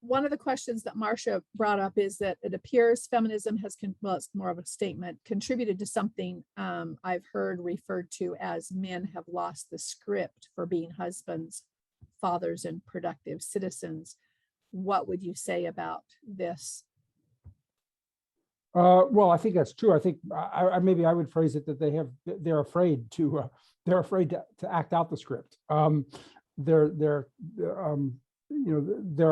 one of the questions that Marcia brought up is that it appears feminism has, well, it's more of a statement, contributed to something I've heard referred to as men have lost the script for being husbands, fathers, and productive citizens. What would you say about this? Well, I think that's true. I think maybe I would phrase it that they're afraid to act out the script. They're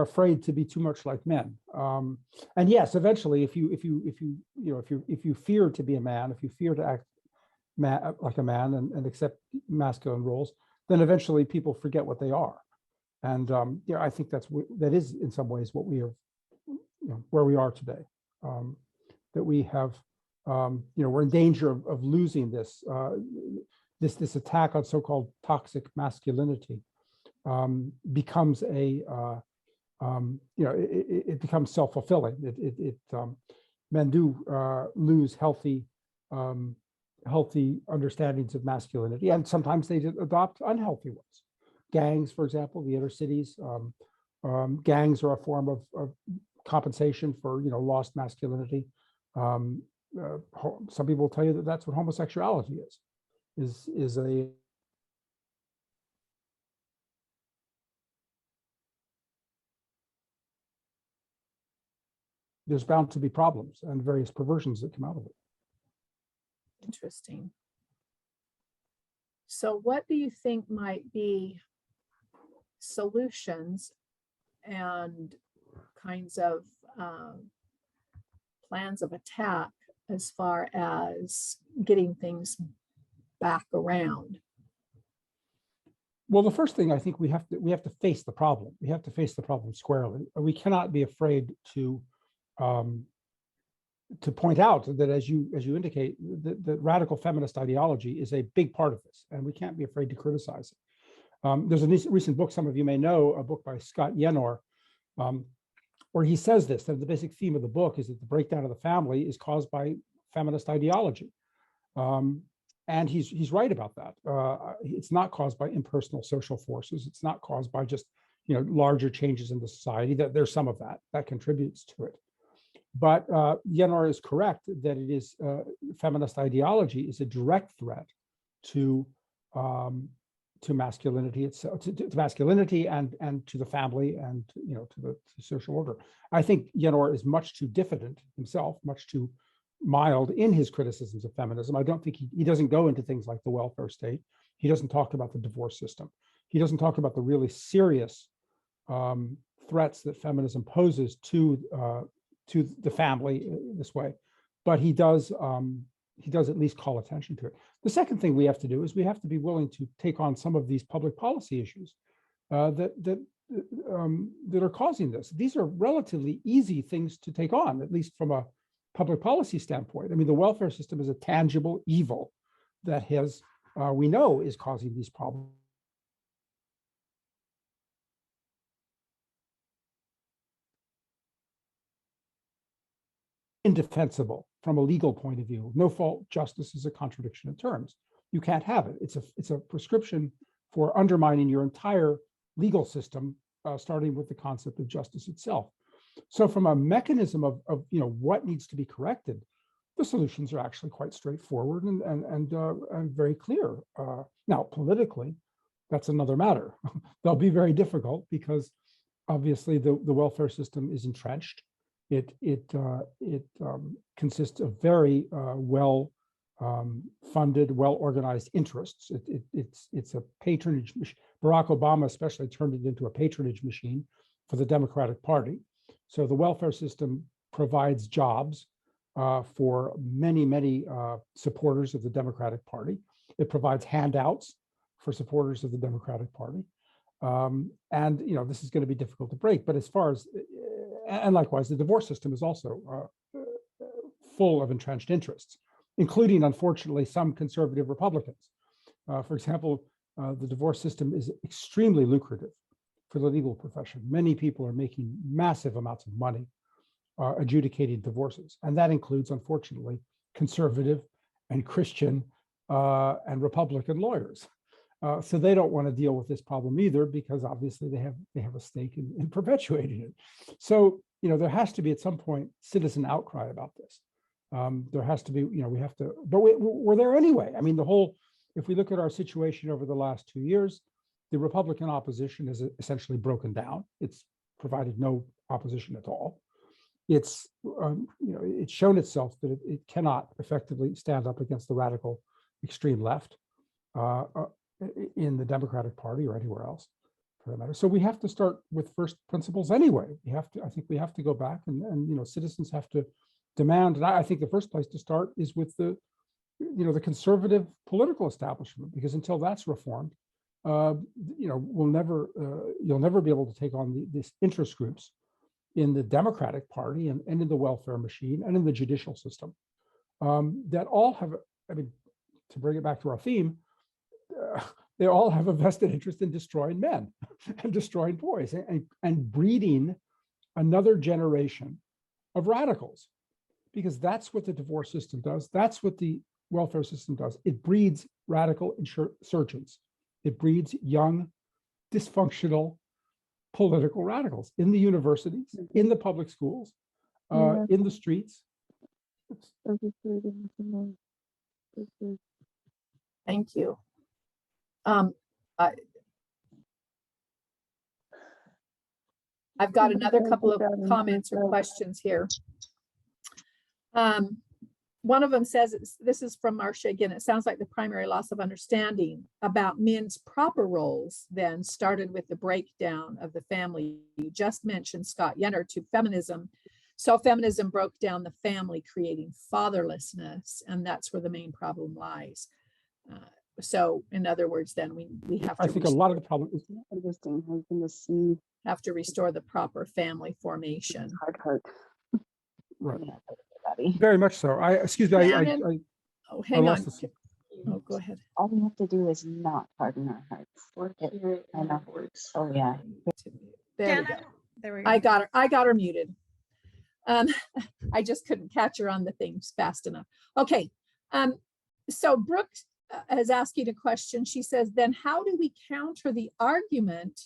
afraid to be too much like men. And yes, eventually, if you fear to be a man, if you fear to act like a man and accept masculine roles, then eventually people forget what they are. And I think that is in some ways what we are, where we are today. That we have, we're in danger of losing this attack on so-called toxic masculinity. Becomes it becomes self-fulfilling. Men do lose healthy understandings of masculinity, and sometimes they adopt unhealthy ones. Gangs, for example, the inner cities. Gangs are a form of compensation for lost masculinity. Some people will tell you that that's what homosexuality is a there's bound to be problems and various perversions that come out of it. Interesting. So what do you think might be solutions and kinds of plans of attack as far as getting things back around? Well, the first thing I think we have to face the problem. We have to face the problem squarely. We cannot be afraid to point out that, as you indicate, that radical feminist ideology is a big part of this, and we can't be afraid to criticize it. There's a recent book, some of you may know, a book by Scott Yenor, where he says this, that the basic theme of the book is that the breakdown of the family is caused by feminist ideology. And he's right about that. It's not caused by impersonal social forces. It's not caused by just larger changes in the society. That there's some of that contributes to it. But Yenor is correct that it is feminist ideology is a direct threat to masculinity itself, to masculinity and to the family and to the social order. I think Yenor is much too diffident himself, much too mild in his criticisms of feminism. I don't think he doesn't go into things like the welfare state. He doesn't talk about the divorce system. He doesn't talk about the really serious threats that feminism poses to the family this way, but he does at least call attention to it. The second thing we have to do is we have to be willing to take on some of these public policy issues that are causing this. These are relatively easy things to take on, at least from a public policy standpoint. I mean, the welfare system is a tangible evil that we know is causing these problems. Indefensible from a legal point of view. No fault justice is a contradiction in terms. You can't have it. It's a prescription for undermining your entire legal system, starting with the concept of justice itself. So from a mechanism of what needs to be corrected, the solutions are actually quite straightforward and very clear. Now, politically, that's another matter. They'll be very difficult because obviously the welfare system is entrenched. It consists of very well funded, well organized interests. It's a patronage. Barack Obama especially turned it into a patronage machine for the Democratic Party. So the welfare system provides jobs for many supporters of the Democratic Party. It provides handouts for supporters of the Democratic Party. And this is going to be difficult to break. But as far as, and likewise, the divorce system is also full of entrenched interests, including, unfortunately, some conservative Republicans. For example, the divorce system is extremely lucrative for the legal profession. Many people are making massive amounts of money adjudicating divorces. And that includes, unfortunately, conservative and Christian and Republican lawyers. So they don't want to deal with this problem either, because obviously they have a stake in perpetuating it. So, there has to be at some point citizen outcry about this. There has to be, we have to, but we're there anyway. I mean, if we look at our situation over the last 2 years, the Republican opposition has essentially broken down. It's provided no opposition at all. It's, it's shown itself that it cannot effectively stand up against the radical extreme left in the Democratic Party or anywhere else, for that matter. So we have to start with first principles anyway. I think we have to go back and citizens have to demand. And I think the first place to start is with the conservative political establishment, because until that's reformed, you'll never be able to take on these interest groups in the Democratic Party and in the welfare machine and in the judicial system that all have, I mean, to bring it back to our theme, they all have a vested interest in destroying men and destroying boys and breeding another generation of radicals, because that's what the divorce system does. That's what the welfare system does. It breeds radical insurgents. It breeds young, dysfunctional political radicals in the universities, in the public schools, in the streets. Thank you. I've got another couple of comments or questions here. One of them says, this is from Marcia again, it sounds like the primary loss of understanding about men's proper roles then started with the breakdown of the family. You just mentioned, Scott Yenner, to feminism. So feminism broke down the family, creating fatherlessness, and that's where the main problem lies. So in other words, then we have to— I think a lot of the problem is have to restore the proper family formation. Right. Very much so. Excuse me. Oh, hang on. This. Oh, go ahead. All we have to do is not harden our hearts. I know. Oh yeah. There we go. There we go. I got her muted. I just couldn't catch her on the things fast enough. Okay. So Brooke is asking a question. She says, then how do we counter the argument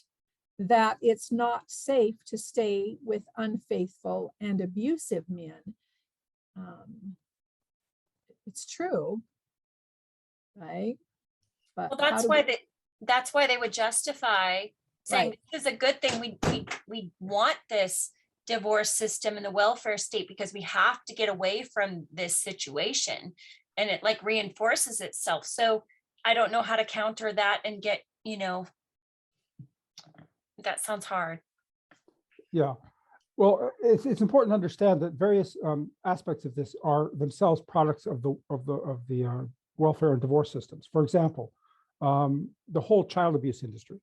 that it's not safe to stay with unfaithful and abusive men? It's true, right? But well, that's why they would justify saying, right, this is a good thing. We want this divorce system and the welfare state because we have to get away from this situation, and it like reinforces itself. So I don't know how to counter that and get, that sounds hard. Yeah. Well, it's important to understand that various aspects of this are themselves products of the welfare and divorce systems. For example, the whole child abuse industry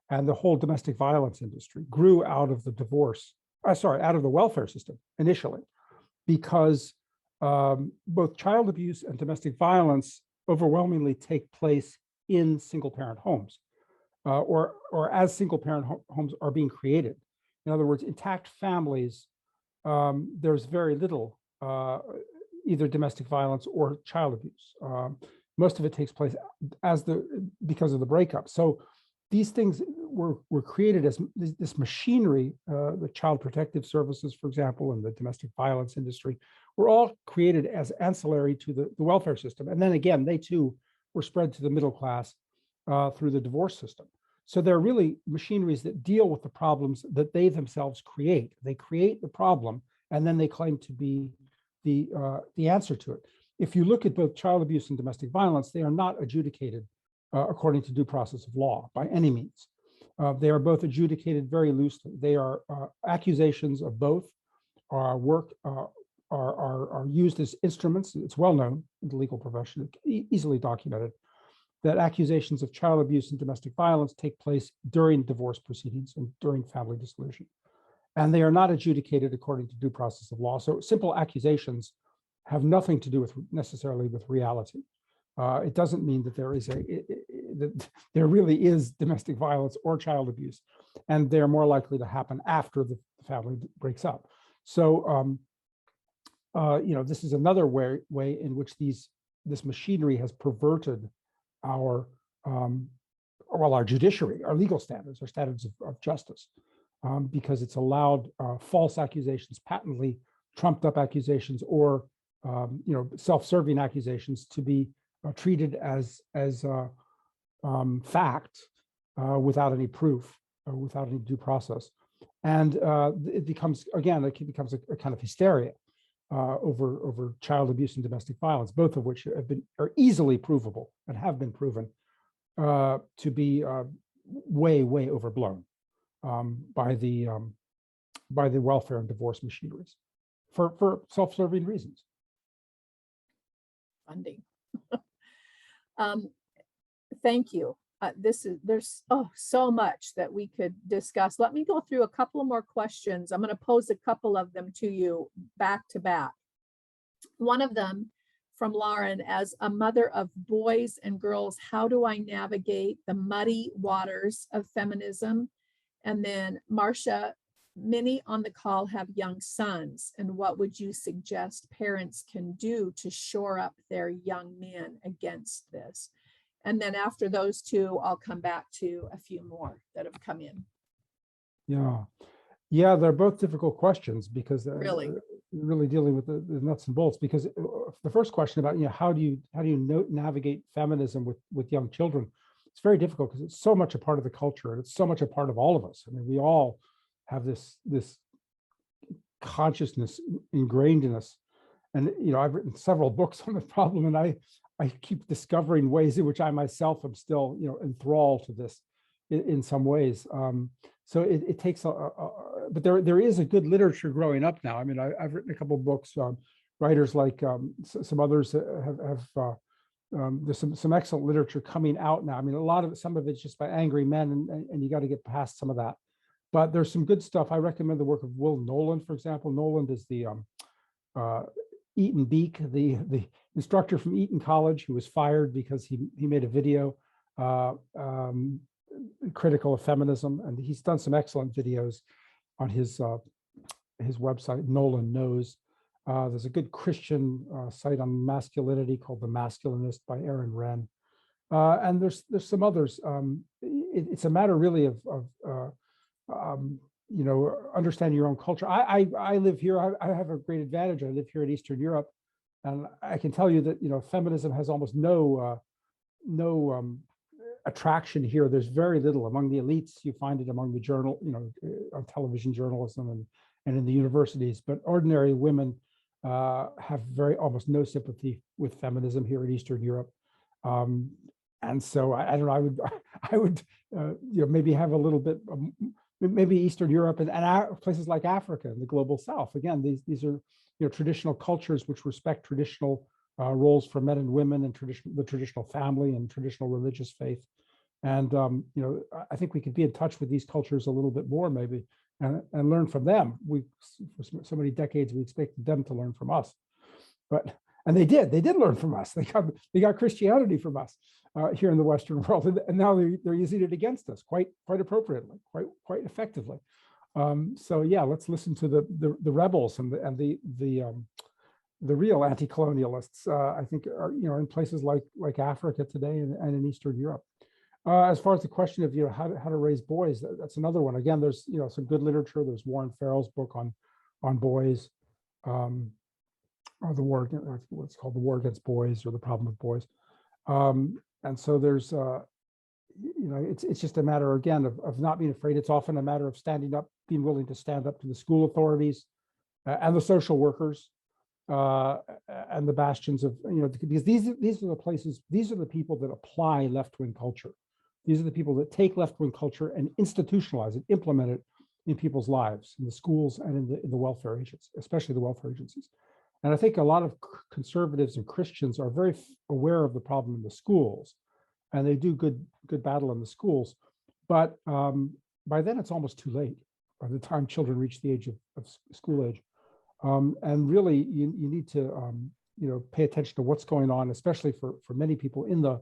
and the whole domestic violence industry grew out of the out of the welfare system initially, because both child abuse and domestic violence overwhelmingly take place in single-parent homes, or as single-parent homes are being created. In other words, intact families, there's very little either domestic violence or child abuse. Most of it takes place because of the breakup. So these things were created as this machinery. The child protective services, for example, and the domestic violence industry were all created as ancillary to the welfare system. And then again, they too were spread to the middle class through the divorce system. So they're really machineries that deal with the problems that they themselves create. They create the problem, and then they claim to be the answer to it. If you look at both child abuse and domestic violence, they are not adjudicated according to due process of law by any means. They are both adjudicated very loosely. They are accusations of both are used as instruments. It's well known in the legal profession, easily documented, that accusations of child abuse and domestic violence take place during divorce proceedings and during family dissolution. And they are not adjudicated according to due process of law. So simple accusations have nothing to do necessarily with reality. It doesn't mean that that there really is domestic violence or child abuse, and they're more likely to happen after the family breaks up. So, this is another way in which this machinery has perverted our well, our judiciary, our legal standards, our standards of justice, because it's allowed false accusations, patently trumped up accusations, or self-serving accusations to be treated as fact without any proof, without any due process. And it becomes, again, it becomes a kind of hysteria over child abuse and domestic violence, both of which are easily provable and have been proven to be way overblown by the welfare and divorce machineries for self-serving reasons. Funding. Thank you. There's so much that we could discuss. Let me go through a couple of more questions. I'm going to pose a couple of them to you back to back. One of them from Lauren: as a mother of boys and girls, how do I navigate the muddy waters of feminism? And then Marcia: many on the call have young sons, and what would you suggest parents can do to shore up their young men against this? And then after those two, I'll come back to a few more that have come in. Yeah, they're both difficult questions because really dealing with the nuts and bolts. Because the first question about how do you navigate feminism with young children, it's very difficult because it's so much a part of the culture and it's so much a part of all of us. I mean, we all have this consciousness ingrained in us, and I've written several books on the problem, and I keep discovering ways in which I myself am still, enthralled to this in some ways. So it takes but there is a good literature growing up now. I mean, I've written a couple of books. Writers like some others have there's some excellent literature coming out now. I mean, some of it's just by angry men, and you got to get past some of that. But there's some good stuff. I recommend the work of Will Noland, for example. Noland is the Eton Beak, the instructor from Eton College, who was fired because he made a video critical of feminism, and he's done some excellent videos on his website, Nolan Knows. There's a good Christian site on masculinity called The Masculinist by Aaron Wrenn, and there's some others. It's a matter really of understanding your own culture. I live here. I have a great advantage. I live here in Eastern Europe, and I can tell you that feminism has almost no attraction here. There's very little among the elites. You find it among the on television journalism and in the universities. But ordinary women have almost no sympathy with feminism here in Eastern Europe. And so I don't know. I would maybe have a little bit. Maybe Eastern Europe and places like Africa and the global South. Again, these are traditional cultures which respect traditional roles for men and women, and the traditional family and traditional religious faith. And I think we could be in touch with these cultures a little bit more, maybe, and learn from them. For so many decades we expected them to learn from us, and they did learn from us. They got Christianity from us here in the Western world, and now they're using it against us quite appropriately, quite effectively. So yeah, let's listen to the rebels and the real anti-colonialists. I think are in places like Africa today and in Eastern Europe. As far as the question of how to raise boys, that's another one. Again, there's some good literature. There's Warren Farrell's book on boys, or the war, what's called The War Against Boys, or The Problem of Boys. And so there's it's just a matter again of not being afraid. It's often a matter of standing up, being willing to stand up to the school authorities and the social workers and the bastions of because these are the places, these are the people that apply left-wing culture. These are the people that take left-wing culture and institutionalize it, implement it in people's lives, in the schools and in the welfare agencies, especially the welfare agencies. And I think a lot of conservatives and Christians are very aware of the problem in the schools, and they do good battle in the schools. But by then it's almost too late, by the time children reach the age of school age. And really, you need to pay attention to what's going on, especially for many people in the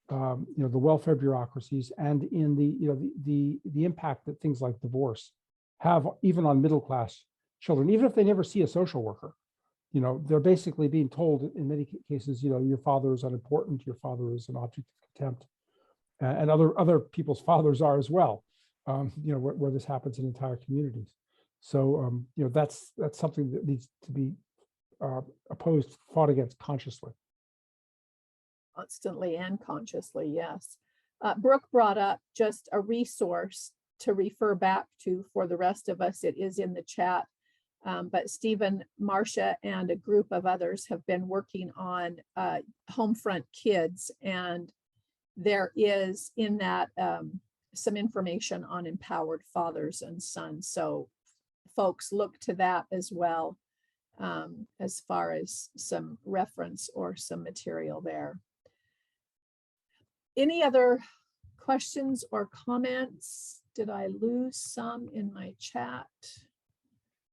the welfare bureaucracies, and in the impact that things like divorce have even on middle class children, even if they never see a social worker. They're basically being told in many cases, your father is unimportant, your father is an object of contempt. and other people's fathers are as well. Where this happens in entire communities. So that's something that needs to be opposed, fought against consciously. Constantly and consciously, yes. Brooke brought up just a resource to refer back to for the rest of us. It is in the chat. But Stephen, Marcia, and a group of others have been working on HomeFront Kids, and there is in that some information on empowered fathers and sons. So folks, look to that as well, as far as some reference or some material there. Any other questions or comments? Did I lose some in my chat?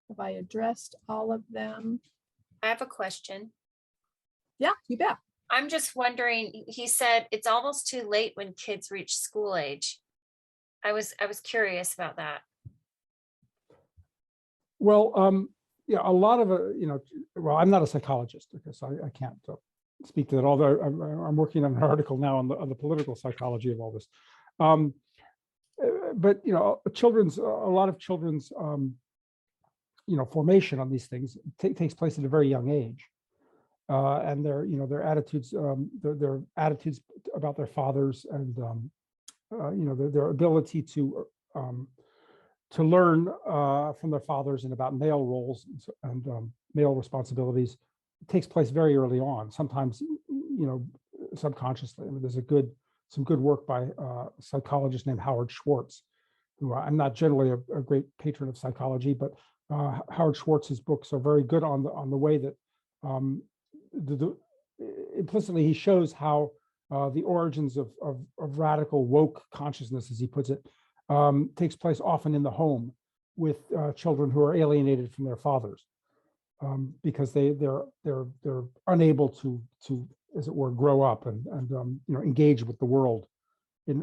Have I addressed all of them? I have a question. Yeah, you bet. I'm just wondering, he said it's almost too late when kids reach school age. I was curious about that. Well, yeah, a lot of well, I'm not a psychologist, okay, so I can't speak to that. Although I'm working on an article now on the political psychology of all this. But a lot of children's formation on these things takes place at a very young age, and their attitudes about their fathers, and their ability to learn from their fathers and about male roles and male responsibilities takes place very early on. Sometimes subconsciously. I mean, there's some good work by a psychologist named Howard Schwartz, who I'm not generally a great patron of psychology, but Howard Schwartz's books are very good on the way that implicitly he shows how the origins of radical woke consciousness, as he puts it, takes place often in the home with children who are alienated from their fathers, because they're unable to as it were grow up and engage with the world in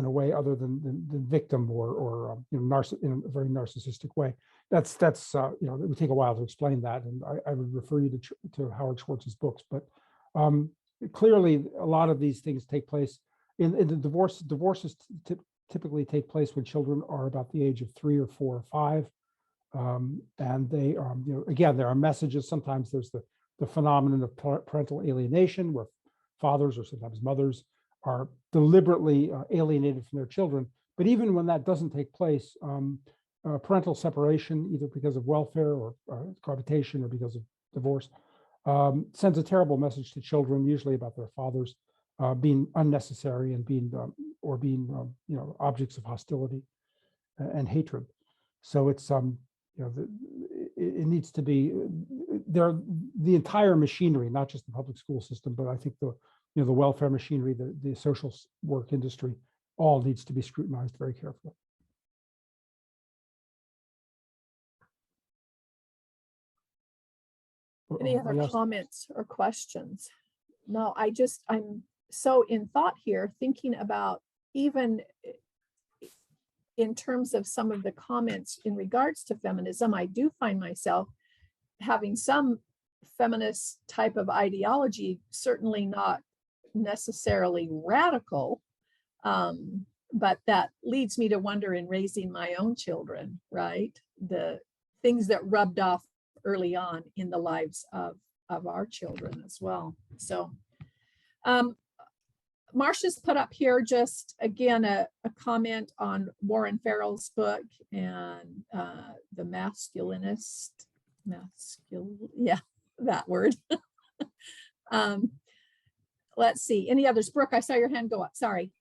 a way other than victim or in a very narcissistic way. That's it would take a while to explain that, and I would refer you to Howard Schwartz's books. But clearly, a lot of these things take place in the divorces typically take place when children are about the age of 3 or 4 or 5, and they again, there are messages. Sometimes there's the phenomenon of parental alienation, where fathers or sometimes mothers are deliberately alienated from their children. But even when that doesn't take place, parental separation, either because of welfare or cohabitation or because of divorce, sends a terrible message to children, usually about their fathers being unnecessary and being objects of hostility and hatred. So it's it needs to be there. The entire machinery, not just the public school system, but I think the welfare machinery, the social work industry, all needs to be scrutinized very carefully. Any other comments or questions? No, I'm so in thought here, thinking about even in terms of some of the comments in regards to feminism. I do find myself having some feminist type of ideology, certainly not necessarily radical, but that leads me to wonder in raising my own children, right? The things that rubbed off early on in the lives of our children as well. So Marcia's put up here just again a comment on Warren Farrell's book and the masculinist, yeah, that word. Let's see, any others? Brooke, I saw your hand go up, sorry.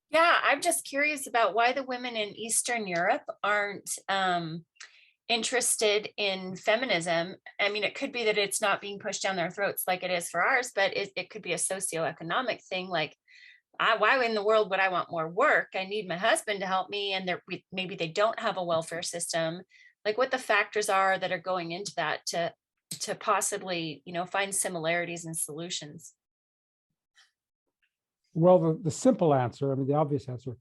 Yeah, I'm just curious about why the women in Eastern Europe aren't interested in feminism. I mean, it could be that it's not being pushed down their throats like it is for ours, but it could be a socioeconomic thing. Like, why in the world would I want more work? I need my husband to help me, and maybe they don't have a welfare system. Like, what the factors are that are going into that to possibly, find similarities and solutions. Well, the simple answer, I mean, the obvious answer,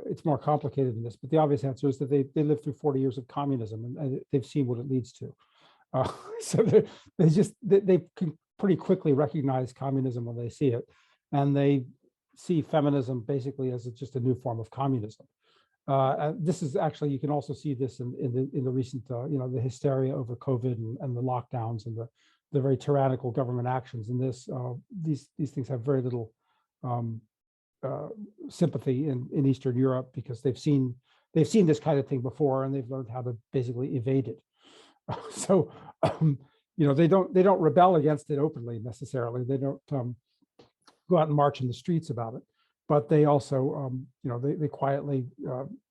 it's more complicated than this, but the obvious answer is that they lived through 40 years of communism, and they've seen what it leads to. So they can pretty quickly recognize communism when they see it, and they see feminism basically as just a new form of communism. This is actually, you can also see this in the recent, the hysteria over COVID and the lockdowns and the very tyrannical government actions. And these things have very little sympathy in Eastern Europe, because they've seen this kind of thing before, and they've learned how to basically evade it. So, they don't rebel against it openly necessarily. They don't go out and march in the streets about it, but they also, they quietly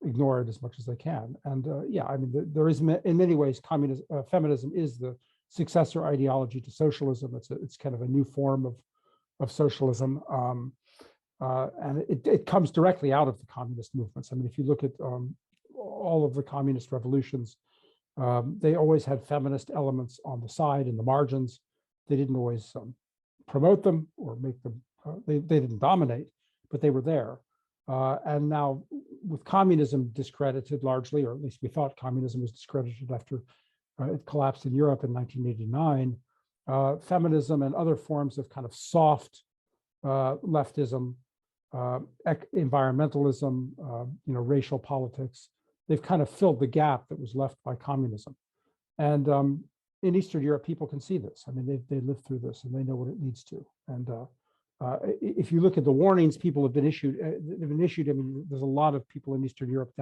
ignore it as much as they can. And there is, in many ways, feminism is the successor ideology to socialism. It's kind of a new form of socialism. And it comes directly out of the communist movements. I mean, if you look at all of the communist revolutions, they always had feminist elements on the side, in the margins. They didn't always promote them or make them, they didn't dominate, but they were there. And now with communism discredited largely, or at least we thought communism was discredited after it collapsed in Europe in 1989, feminism and other forms of kind of soft leftism, environmentalism, racial politics, they've kind of filled the gap that was left by communism. And in Eastern Europe, people can see this. I mean, they lived through this and they know what it leads to. And if you look at the warnings people have been issued, I mean, there's a lot of people in Eastern Europe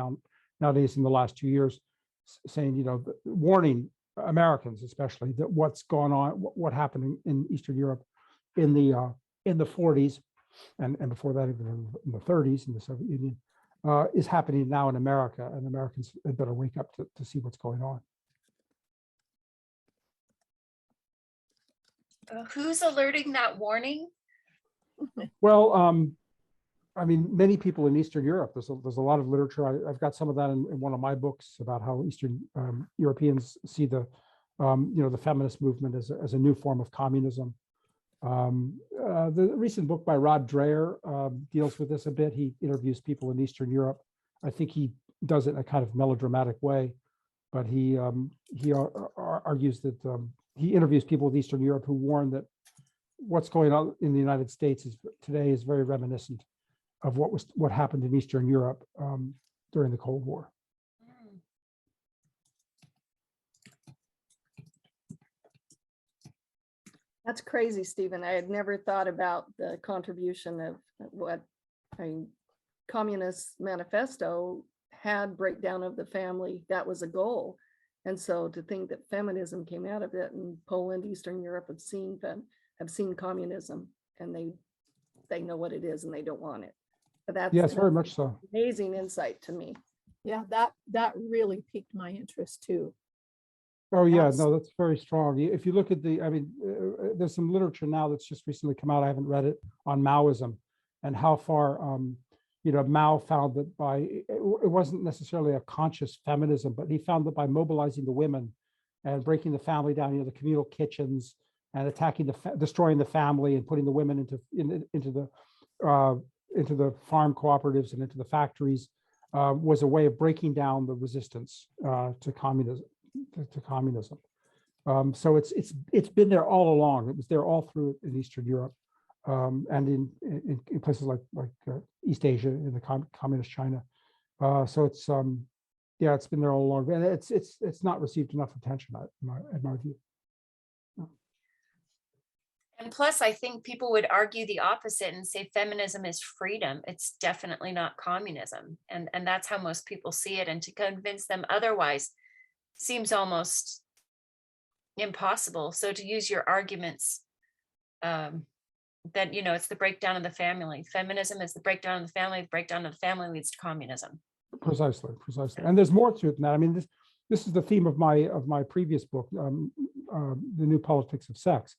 nowadays in the last 2 years saying, warning Americans especially that what's gone on, what happened in Eastern Europe in the 40s and before that even in the 30s in the Soviet Union is happening now in America, and Americans had better wake up to see what's going on. Who's alerting that warning? Well, I mean, many people in Eastern Europe, there's a lot of literature. I've got some of that in one of my books about how Eastern Europeans see the feminist movement as a new form of communism. The recent book by Rod Dreher deals with this a bit. He interviews people in Eastern Europe. I think he does it in a kind of melodramatic way, but he argues that he interviews people with Eastern Europe who warn that what's going on in the United States today is very reminiscent of what happened in Eastern Europe during the Cold War. That's crazy, Stephen. I had never thought about the contribution of what Communist Manifesto had breakdown of the family. That was a goal. And so to think that feminism came out of it, and Poland, Eastern Europe have seen communism, and they know what it is and they don't want it. But that's, yes, very much so. Amazing insight to me. Yeah, that really piqued my interest too. Oh yeah, no, that's very strong. If you look at there's some literature now that's just recently come out. I haven't read it, on Maoism and how far, Mao found that it wasn't necessarily a conscious feminism, but he found that by mobilizing the women and breaking the family down, the communal kitchens, and attacking destroying the family and putting the women into the farm cooperatives and into the factories was a way of breaking down the resistance to communism. So it's been there all along. It was there all through in Eastern Europe, and in places like East Asia, in the communist China. So it's it's been there all along, and it's not received enough attention in my view. And plus, I think people would argue the opposite and say feminism is freedom. It's definitely not communism. And that's how most people see it. And to convince them otherwise seems almost impossible. So to use your arguments that, it's the breakdown of the family. Feminism is the breakdown of the family. The breakdown of the family leads to communism. Precisely. And there's more to it than that. I mean, this is the theme of my previous book, The New Politics of Sex,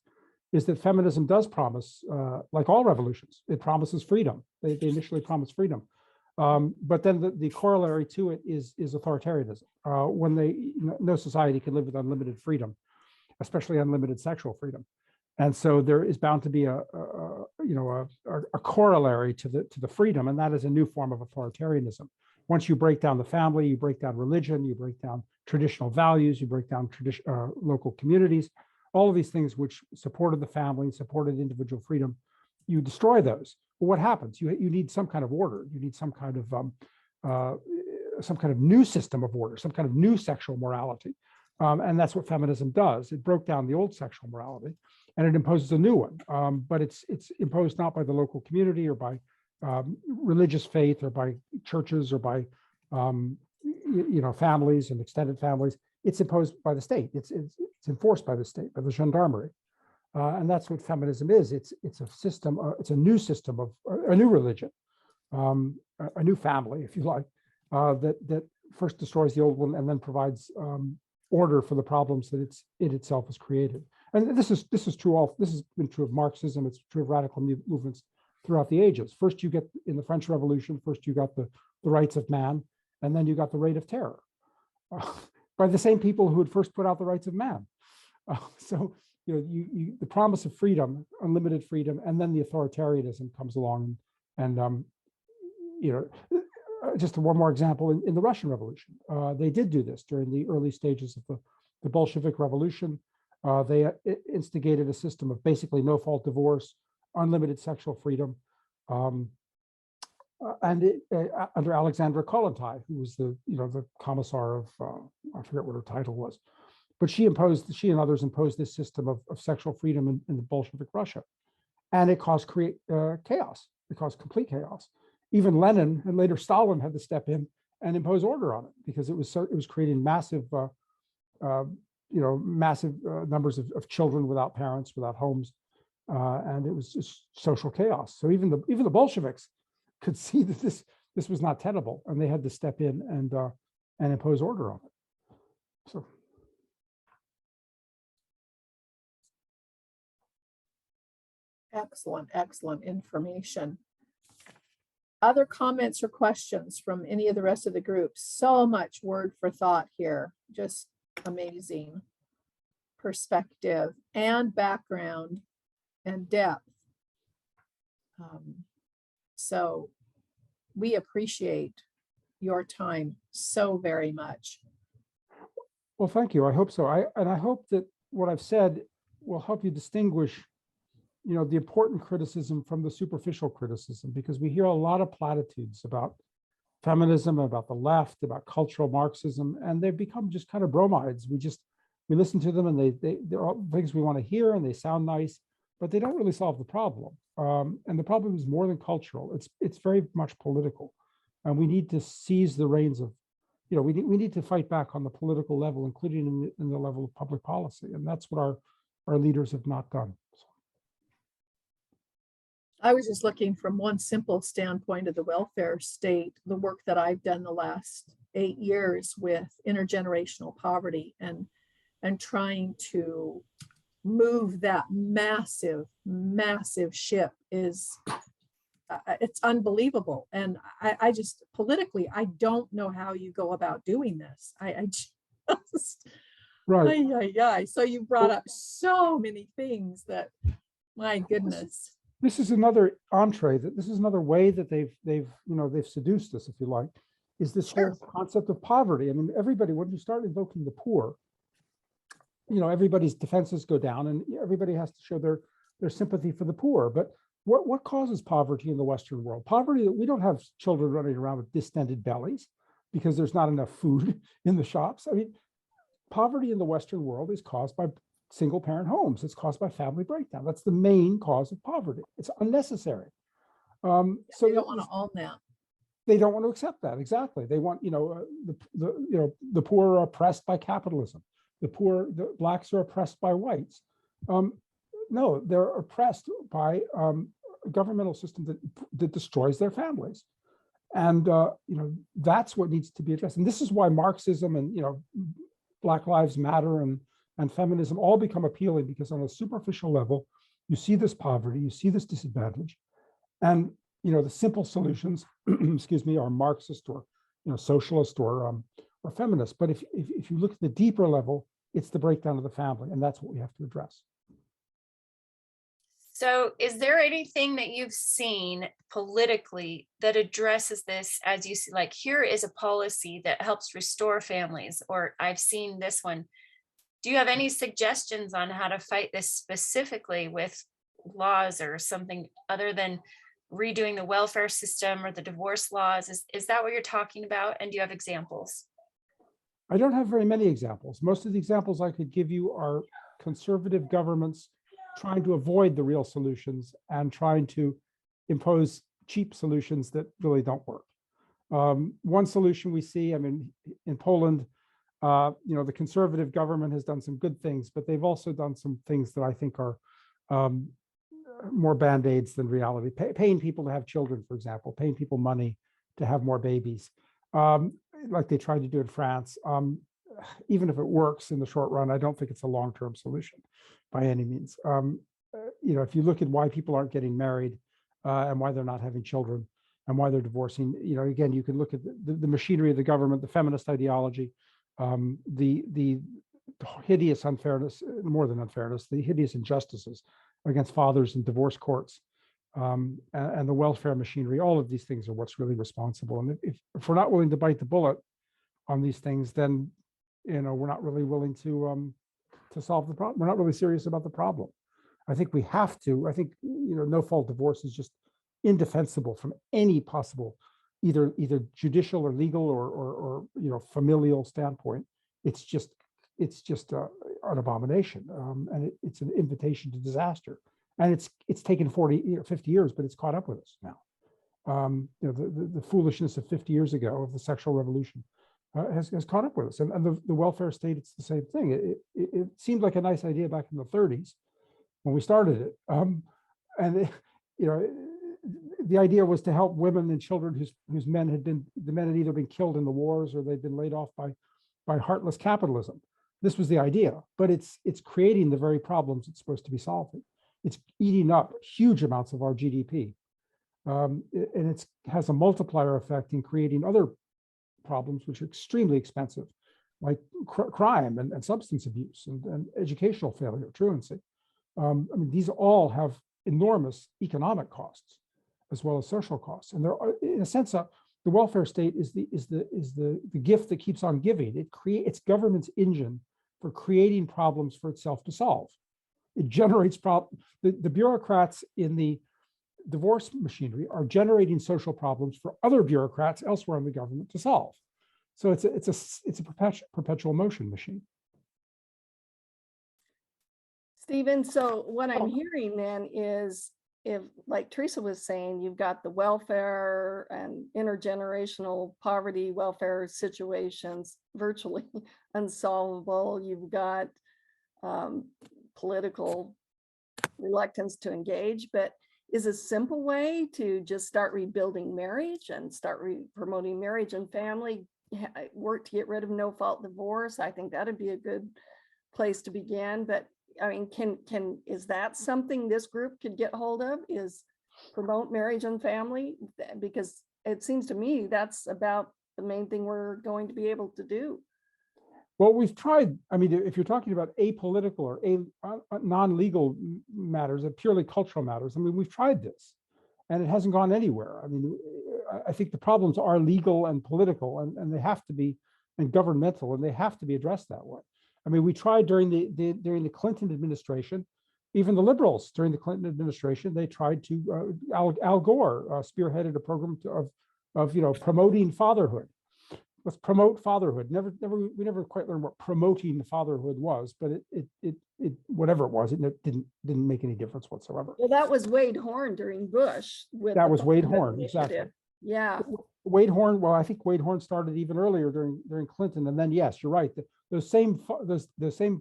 is that feminism does promise, like all revolutions, it promises freedom. They initially promise freedom. But then the corollary to it is authoritarianism. When no society can live with unlimited freedom, especially unlimited sexual freedom. And so there is bound to be a corollary to the freedom, and that is a new form of authoritarianism. Once you break down the family, you break down religion, you break down traditional values, you break down local communities, all of these things which supported the family, supported individual freedom, you destroy those. what happens? You need some kind of order. You need some kind of new system of order, some kind of new sexual morality. And that's what feminism does. It broke down the old sexual morality and it imposes a new one. But it's imposed not by the local community or by religious faith or by churches or by families and extended families. It's imposed by the state. It's enforced by the state, by the gendarmerie. And that's what feminism is. It's a system, it's a new system of a new religion, a new family, if you like, that first destroys the old one and then provides order for the problems that it itself has created. And this is true. This has been true of Marxism. It's true of radical movements throughout the ages. First, you get in the French Revolution. First, you got the rights of man, and then you got the Reign of Terror by the same people who had first put out the rights of man. So the promise of freedom, unlimited freedom, and then the authoritarianism comes along, and just one more example in the Russian Revolution. They did do this during the early stages of the Bolshevik Revolution. They instigated a system of basically no-fault divorce, unlimited sexual freedom, and under Alexandra Kollontai, who was the commissar of I forget what her title was, but she and others imposed this system of sexual freedom in the Bolshevik Russia, and it caused chaos. It caused complete chaos. Even Lenin and later Stalin had to step in and impose order on it because it was creating massive numbers of children without parents, without homes, and it was just social chaos. So even the Bolsheviks could see that this was not tenable, and they had to step in and impose order on it. So. Excellent information. Other comments or questions from any of the rest of the group? So much word for thought here. Just amazing perspective and background and depth. So we appreciate your time so very much. Well, thank you. I hope so. I hope that what I've said will help you distinguish the important criticism from the superficial criticism, because we hear a lot of platitudes about feminism, about the left, about cultural Marxism, and they've become just kind of bromides. We listen to them, and they're all things we want to hear, and they sound nice, but they don't really solve the problem. And the problem is more than cultural. It's very much political, and we need to seize the reins of, we need to fight back on the political level, including in the level of public policy, and that's what our leaders have not done. So. I was just looking from one simple standpoint of the welfare state, the work that I've done the last 8 years with intergenerational poverty and trying to move that massive ship is, it's unbelievable. And I just, politically, I don't know how you go about doing this. I just, right. So you brought up so many things that, my goodness. This is another entree. This is another way that they've seduced us, if you like, is this whole concept of poverty. I mean, everybody, when you start invoking the poor, everybody's defenses go down, and everybody has to show their sympathy for the poor. But what causes poverty in the Western world? Poverty, we don't have children running around with distended bellies because there's not enough food in the shops. I mean, poverty in the Western world is caused by single parent homes. It's caused by family breakdown. That's the main cause of poverty. It's unnecessary. So they don't want to own that. They don't want to accept that. Exactly. They want, the poor are oppressed by capitalism. The blacks are oppressed by whites. No, they're oppressed by a governmental system that destroys their families. And, that's what needs to be addressed. And this is why Marxism and, Black Lives Matter and feminism all become appealing, because on a superficial level, you see this poverty, you see this disadvantage, and the simple solutions, excuse me, are Marxist or socialist or feminist. But if you look at the deeper level, it's the breakdown of the family, and that's what we have to address. So is there anything that you've seen politically that addresses this, as you see, like, here is a policy that helps restore families, or I've seen this one? Do you have any suggestions on how to fight this specifically with laws or something other than redoing the welfare system or the divorce laws? Is that what you're talking about? And do you have examples? I don't have very many examples. Most of the examples I could give you are conservative governments trying to avoid the real solutions and trying to impose cheap solutions that really don't work. One solution we see, I mean, in Poland, the conservative government has done some good things, but they've also done some things that I think are more band-aids than reality. Paying people to have children, for example, paying people money to have more babies, like they tried to do in France. Even if it works in the short run, I don't think it's a long-term solution by any means. If you look at why people aren't getting married and why they're not having children and why they're divorcing, again, you can look at the machinery of the government, the feminist ideology, the hideous unfairness, more than unfairness, the hideous injustices against fathers in divorce courts, and the welfare machinery. All of these things are what's really responsible. And if we're not willing to bite the bullet on these things, then we're not really willing to solve the problem. We're not really serious about the problem. I think we have to. I think no-fault divorce is just indefensible from any possible either judicial or legal or familial standpoint. It's just an abomination, and it's an invitation to disaster. And it's taken 40, 50 years, but it's caught up with us now. The foolishness of 50 years ago of the sexual revolution has caught up with us. And the welfare state, it's the same thing. It seemed like a nice idea back in the 30s when we started it. The idea was to help women and children whose men had either been killed in the wars or they'd been laid off by heartless capitalism. This was the idea, but it's creating the very problems it's supposed to be solving. It's eating up huge amounts of our GDP. And it has a multiplier effect in creating other problems which are extremely expensive, like crime and substance abuse and educational failure, truancy. These all have enormous economic costs as well as social costs. And there are, in a sense, the welfare state is the gift that keeps on giving. It's government's engine for creating problems for itself to solve. It generates problems. The bureaucrats in the divorce machinery are generating social problems for other bureaucrats elsewhere in the government to solve. So it's a perpetual motion machine. Stephen, so what I'm hearing then is, if, like Teresa was saying, you've got the welfare and intergenerational poverty welfare situations virtually unsolvable. You've got political reluctance to engage, but is a simple way to just start rebuilding marriage and start promoting marriage and family, work to get rid of no-fault divorce? I think that'd be a good place to begin. But I mean, is that something this group could get hold of, is promote marriage and family? Because it seems to me that's about the main thing we're going to be able to do. Well, we've tried. I mean, if you're talking about apolitical or non-legal matters, purely cultural matters, I mean, we've tried this and it hasn't gone anywhere. I mean, I think the problems are legal and political, and they have to be, and governmental, and they have to be addressed that way. I mean, we tried during the Clinton administration, even the liberals during the Clinton administration, they tried to, Al Gore spearheaded a program of promoting fatherhood. Let's promote fatherhood. We never quite learned what promoting fatherhood was, but it whatever it was, it didn't make any difference whatsoever. Well, that was Wade Horn during Bush. That was Wade Horn, exactly. Yeah. Wade Horn. Well, I think Wade Horn started even earlier during Clinton, and then yes, you're right. Those same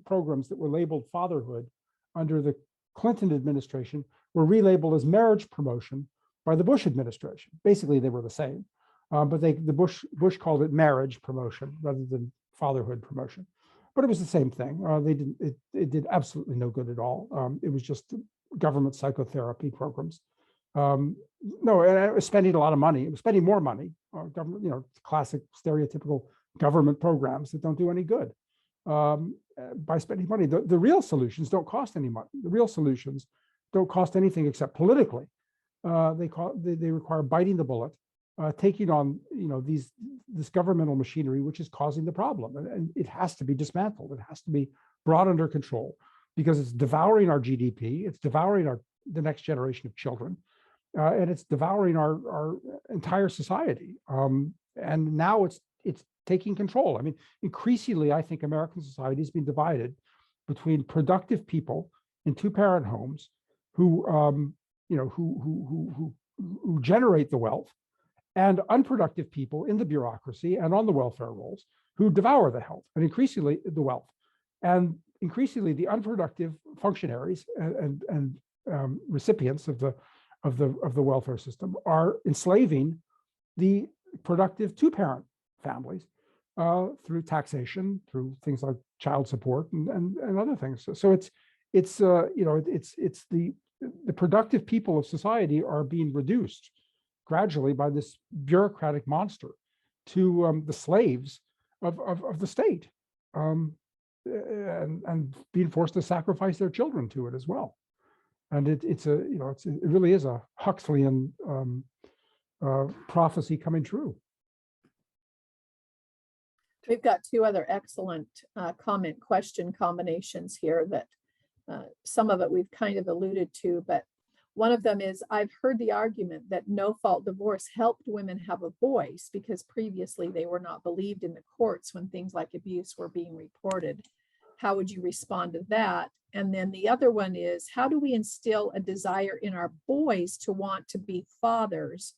programs that were labeled fatherhood under the Clinton administration were relabeled as marriage promotion by the Bush administration. Basically, they were the same. But the Bush called it marriage promotion rather than fatherhood promotion. But it was the same thing. It did absolutely no good at all. It was just government psychotherapy programs. No, and it was spending a lot of money. It was spending more money. Government, classic stereotypical government programs that don't do any good by spending money. The real solutions don't cost any money. The real solutions don't cost anything except politically. They require biting the bullet. Taking on this governmental machinery which is causing the problem, and it has to be dismantled. It has to be brought under control because it's devouring our GDP. It's devouring the next generation of children. and it's devouring our entire society. And now it's taking control. I mean, increasingly, I think American society has been divided between productive people in two-parent homes who, who generate the wealth, and unproductive people in the bureaucracy and on the welfare rolls who devour the health and increasingly the wealth, and increasingly the unproductive functionaries and recipients of the welfare system are enslaving the productive two-parent families through taxation, through things like child support and other things. So it's the productive people of society are being reduced gradually by this bureaucratic monster to the slaves of the state, and being forced to sacrifice their children to it as well. And it really is a Huxleyan prophecy coming true. We've got two other excellent comment question combinations here that some of it we've kind of alluded to, but one of them is, I've heard the argument that no-fault divorce helped women have a voice because previously they were not believed in the courts when things like abuse were being reported. How would you respond to that? And then the other one is, how do we instill a desire in our boys to want to be fathers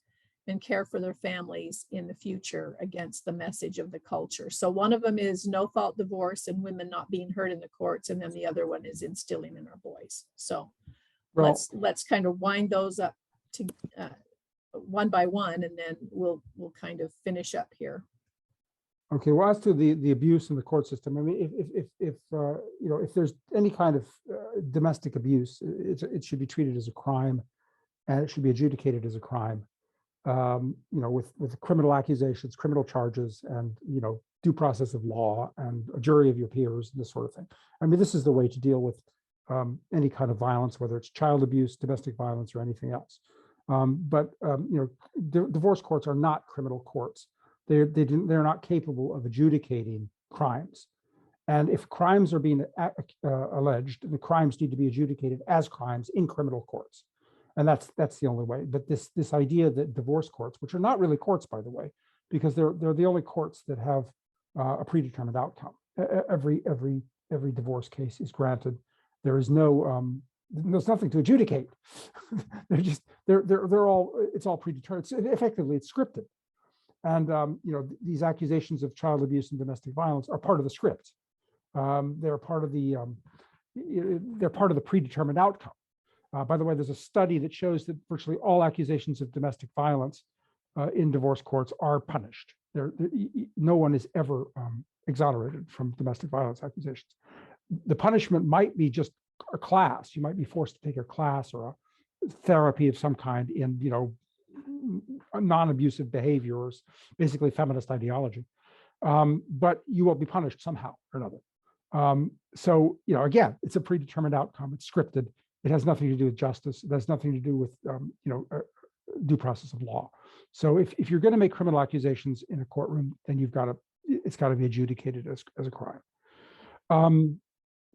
and care for their families in the future against the message of the culture? So one of them is no-fault divorce and women not being heard in the courts, and then the other one is instilling in our boys. So Well, let's kind of wind those up to one by one, and then we'll kind of finish up here. okay. Well, as to the abuse in the court system, I mean, if there's any kind of domestic abuse, it should be treated as a crime, and it should be adjudicated as a crime. With criminal accusations, criminal charges, and due process of law and a jury of your peers and this sort of thing. I mean, this is the way to deal with any kind of violence, whether it's child abuse, domestic violence, or anything else. Divorce courts are not criminal courts. They're not capable of adjudicating crimes. And if crimes are being alleged, the crimes need to be adjudicated as crimes in criminal courts. And that's the only way. But this idea that divorce courts, which are not really courts, by the way, because they're the only courts that have a predetermined outcome. Every divorce case is granted. There is there's nothing to adjudicate. they're all, it's all predetermined. Effectively, it's scripted. And these accusations of child abuse and domestic violence are part of the script. They're part of the predetermined outcome. By the way, there's a study that shows that virtually all accusations of domestic violence in divorce courts are punished. No one is ever exonerated from domestic violence accusations. The punishment might be just a class. You might be forced to take a class or a therapy of some kind in, non-abusive behaviors, basically feminist ideology. But you will be punished somehow or another. So, again, it's a predetermined outcome. It's scripted. It has nothing to do with justice. It has nothing to do with, due process of law. So if you're going to make criminal accusations in a courtroom, then it's got to be adjudicated as a crime.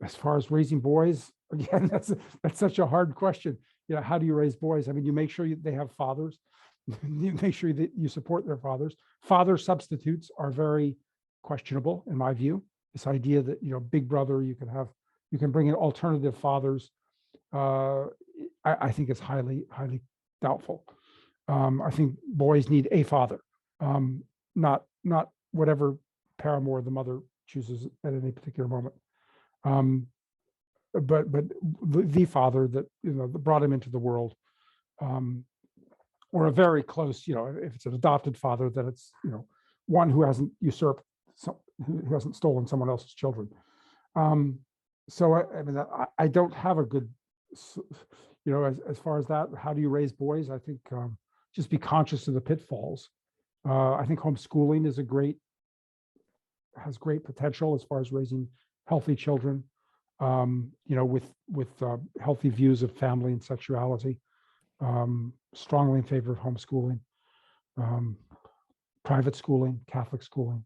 As far as raising boys, again, that's such a hard question. How do you raise boys? I mean, you make sure they have fathers. You make sure that you support their fathers. Father substitutes are very questionable, in my view. This idea that, big brother, you can bring in alternative fathers. I think it's highly, highly doubtful. I think boys need a father, not whatever paramour the mother chooses at any particular moment. But the father that that brought him into the world, or a very close, if it's an adopted father, that it's one who hasn't usurped, who hasn't stolen someone else's children. So I mean, I don't have a good, as far as that. How do you raise boys? I think just be conscious of the pitfalls. I think homeschooling has great potential as far as raising healthy children, with healthy views of family and sexuality. Strongly in favor of homeschooling, private schooling, Catholic schooling.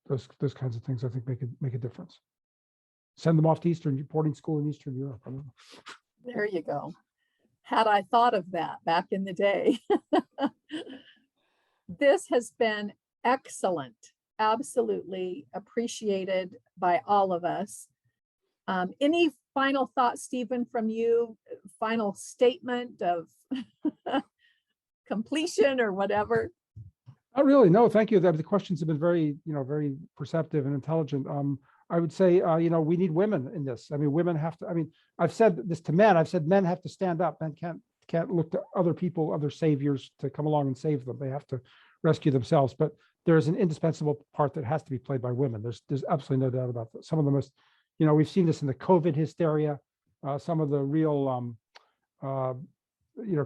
Those kinds of things I think make a difference. Send them off to boarding school in Eastern Europe. I don't know. There you go. Had I thought of that back in the day. This has been excellent, absolutely appreciated by all of us. Any final thoughts, Stephen, from you? Final statement of completion or whatever? Not really. No, thank you. The questions have been very, very perceptive and intelligent. I would say, we need women in this. I mean, women have to. I mean, I've said this to men. I've said men have to stand up. Men can't look to other people, other saviors to come along and save them. They have to rescue themselves. But there is an indispensable part that has to be played by women. There's absolutely no doubt about that. Some of the most, we've seen this in the COVID hysteria. Some of the real,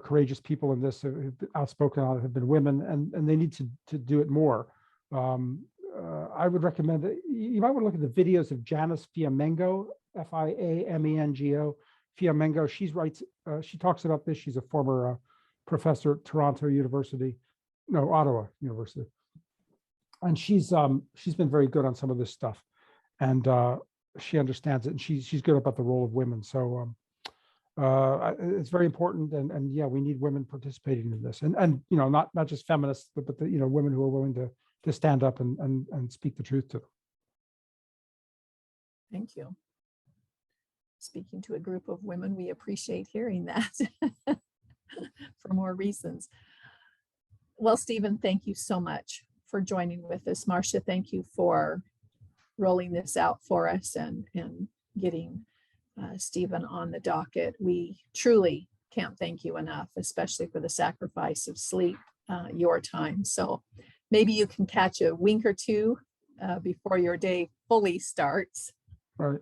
courageous people in this who've been outspoken on it have been women, and they need to do it more. I would recommend that you might want to look at the videos of Janice Fiamengo, Fiamengo. Fiamengo, she talks about this. She's a former professor at Ottawa University. And she's been very good on some of this stuff. And she understands it, and she's good about the role of women. So it's very important, and yeah, we need women participating in this, and not just feminists, but the women who are willing to stand up and speak the truth to them. Thank you. Speaking to a group of women, we appreciate hearing that for more reasons. Well, Stephen, thank you so much for joining with us. Marcia, thank you for rolling this out for us and getting Stephen on the docket. We truly can't thank you enough, especially for the sacrifice of sleep, your time. So maybe you can catch a wink or two before your day fully starts. Right.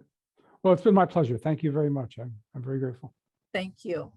Well, it's been my pleasure. Thank you very much. I'm very grateful. Thank you.